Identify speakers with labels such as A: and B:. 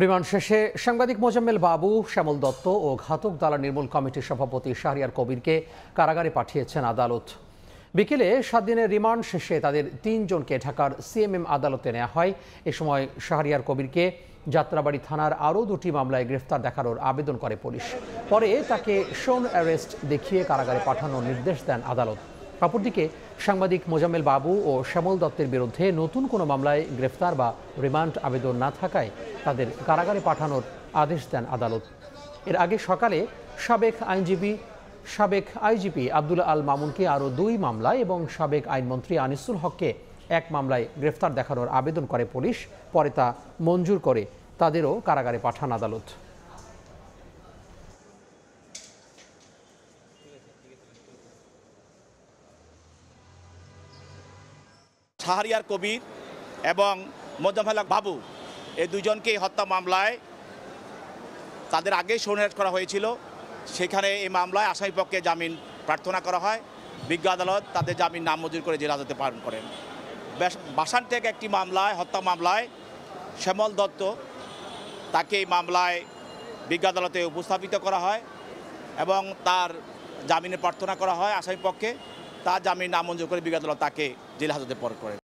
A: Remand শেষে সাংবাদিক মোজাম্মেল বাবু, শ্যামল দত্ত ও ঘাতক দালাল নির্মূল কমিটির সভাপতি শাহরিয়ার কবিরকে কারাগারে পাঠিয়েছেন আদালত। বিকেলে 7 দিনের রিমান্ড শেষে তাদের 3 জনকে ঢাকার সিএমএম আদালতে নেওয়া হয়। এ সময় শাহরিয়ার কবিরকে যাত্রাবাড়ি থানার আরও 2টি মামলায় গ্রেফতার দেখানোর আবেদন করে পুলিশ। পরে তাকে শোন অ্যারেস্ট দেখিয়ে কারাগারে পাঠানোর নির্দেশ দেন আদালত। অপরদিকে সাংবাদিক মোজাম্মেল বাবু ও শ্যামল দত্তের বিরুদ্ধে নতুন কোনো মামলায় গ্রেফতার বা রিমান্ড আবেদন না থাকায় তাদের কারাগারে পাঠানোর আদেশ দেন আদালত। এর আগে সকালে সাবেক আইজিপি আব্দুল আল মামুনকে আরও 2 মামলায় এবং সাবেক আইনমন্ত্রী আনিসুল হককে 1 মামলায় গ্রেফতার দেখানোর আবেদন করে পুলিশ। পরে তা মঞ্জুর করে তাদেরও কারাগারে পাঠান আদালত।
B: শাহরিয়ার কবির এবং মোজাম্মেল বাবু এই দুজনকেই হত্যা মামলায় তাদের আগেই শোনার করা হয়েছিল। সেখানে এই মামলায় আসামিপক্ষে জামিন প্রার্থনা করা হয়। বিজ্ঞ আদালত তাদের জামিন নামঞ্জুর করে জেল হাজতে প্রেরণ করেন। বাসানটেক একটি মামলায়, হত্যা মামলায় শ্যামল দত্ত, তাকে এই মামলায় বিজ্ঞ আদালতে উপস্থাপিত করা হয় এবং তার জামিনের প্রার্থনা করা হয় আসামিপক্ষে। তার জামিন নামঞ্জুর করে বিজ্ঞ আদালত তাকে জেল হাজতে প্রেরণ করেন।